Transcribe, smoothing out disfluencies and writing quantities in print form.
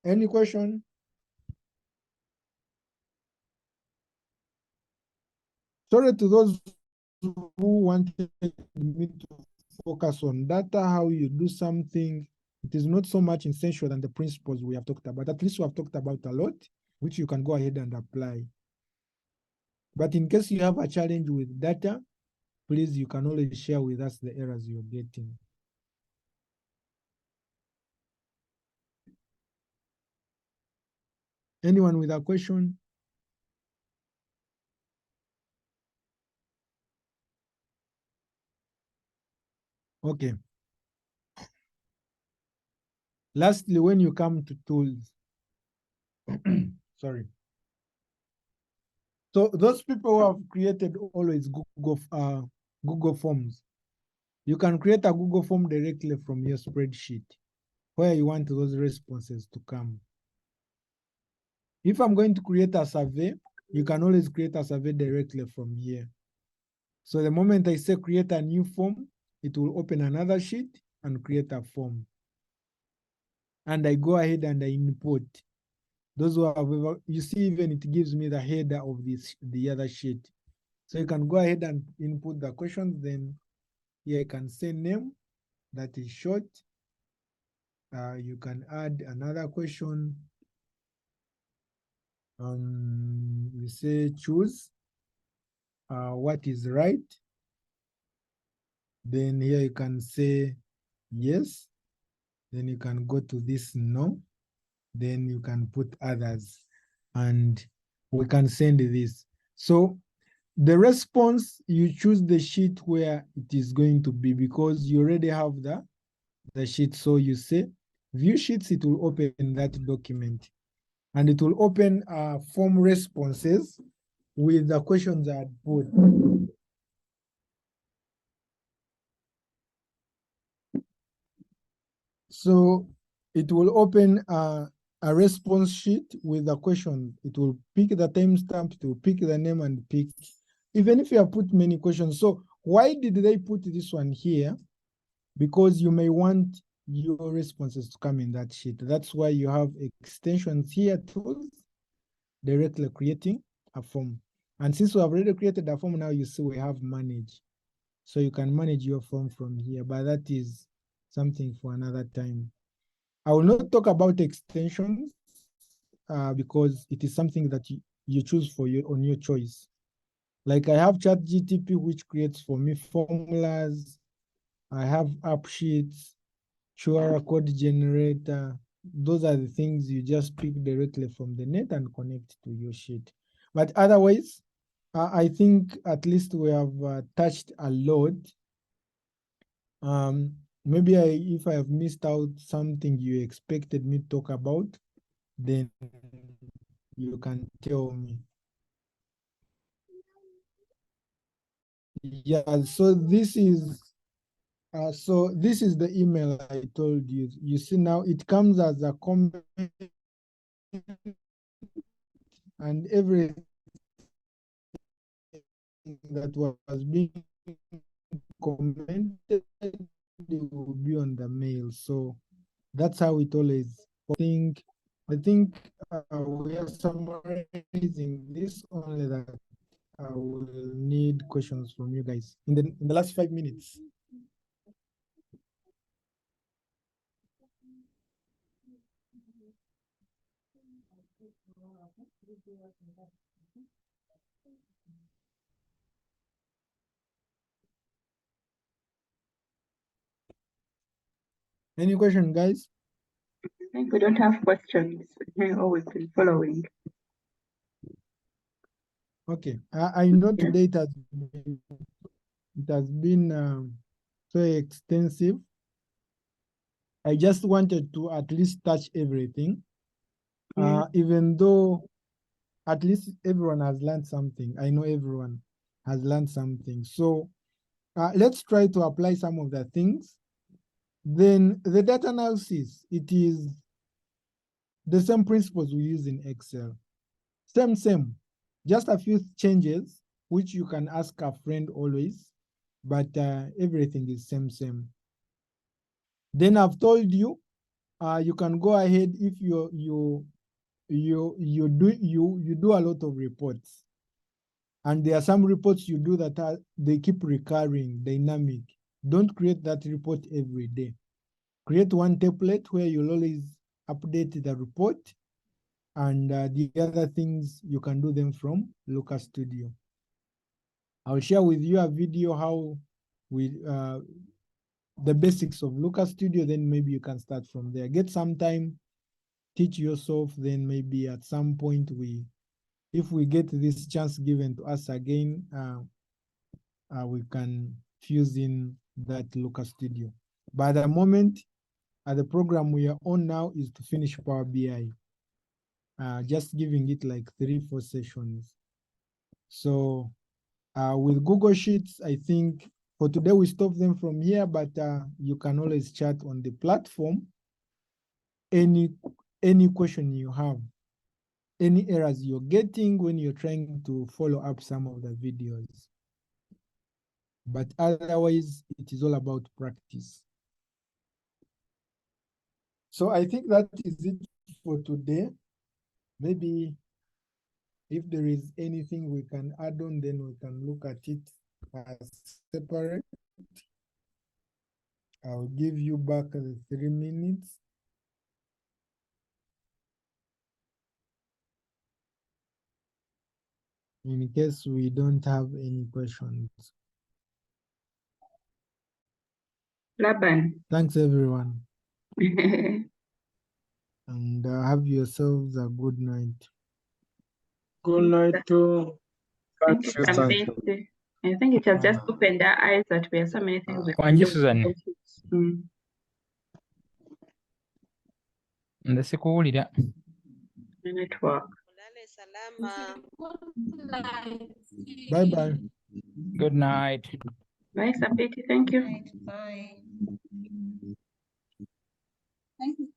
Any question? Sorry to those who wanted me to focus on data, how you do something. It is not so much essential than the principles we have talked about. At least we have talked about a lot, which you can go ahead and apply. But in case you have a challenge with data, please, you can always share with us the errors you're getting. Anyone with a question? Okay. Lastly, when you come to tools, sorry. So those people who have created always Google Forms, you can create a Google form directly from your spreadsheet where you want those responses to come. If I'm going to create a survey, you can always create a survey directly from here. So the moment I say create a new form, it will open another sheet and create a form. And I go ahead and I input. Those who have ever, you see, even it gives me the header of the other sheet. So you can go ahead and input the questions. Then here I can say name, that is short. You can add another question. We say choose what is right. Then here you can say yes. Then you can go to this no. Then you can put others and we can send this. So the response, you choose the sheet where it is going to be because you already have the sheet. So you say view sheets, it will open that document and it will open form responses with the questions I had put. So it will open a response sheet with a question. It will pick the timestamp, it will pick the name and pick, even if you have put many questions. So why did they put this one here? Because you may want your responses to come in that sheet. That's why you have extensions here, tools, directly creating a form. And since we have already created a form, now you see we have manage. So you can manage your form from here, but that is something for another time. I will not talk about extensions because it is something that you choose for your on your choice. Like I have ChatGTP, which creates for me formulas. I have app sheets, QR code generator. Those are the things you just pick directly from the net and connect to your sheet. But otherwise, I think at least we have touched a lot. Maybe if I have missed out something you expected me to talk about, then you can tell me. Yeah, so this is the email I told you. You see now it comes as a comment and everything that was being commented will be on the mail. So that's how it always. I think we are summarizing this only that I will need questions from you guys in the last 5 minutes. Any question, guys? I think we don't have questions. Or we've been following. Okay, I know today it has been so extensive. I just wanted to at least touch everything, even though at least everyone has learned something. I know everyone has learned something. So let's try to apply some of the things. Then the data analysis, it is the same principles we use in Excel. Same. Just a few changes, which you can ask a friend always, but everything is same. Then I've told you you can go ahead if you do a lot of reports, and there are some reports you do that they keep recurring, dynamic. Don't create that report every day. Create one template where you'll always update the report, and the other things you can do them from Looker Studio. I'll share with you a video how we the basics of Looker Studio, then maybe you can start from there. Get some time, teach yourself, then maybe at some point if we get this chance given to us again, we can fuse in that Looker Studio. But at the moment, the program we are on now is to finish Power BI. Just giving it like 3-4 sessions. So with Google Sheets, I think for today we stop them from here, but you can always chat on the platform. Any question you have, any errors you're getting when you're trying to follow up some of the videos. But otherwise, it is all about practice. So I think that is it for today. Maybe if there is anything we can add on, then we can look at it as separate. I'll give you back the 3 minutes. In case we don't have any questions. Laban. Thanks, everyone. And have yourselves a good night. Good night to. Thank you, Sambesi. I think it has just opened our eyes that there are so many things we can do. Susan. Ndasikuwulira. Network. Bye-bye. Good night. Bye, Sambesi. Thank you. Bye. Thank you.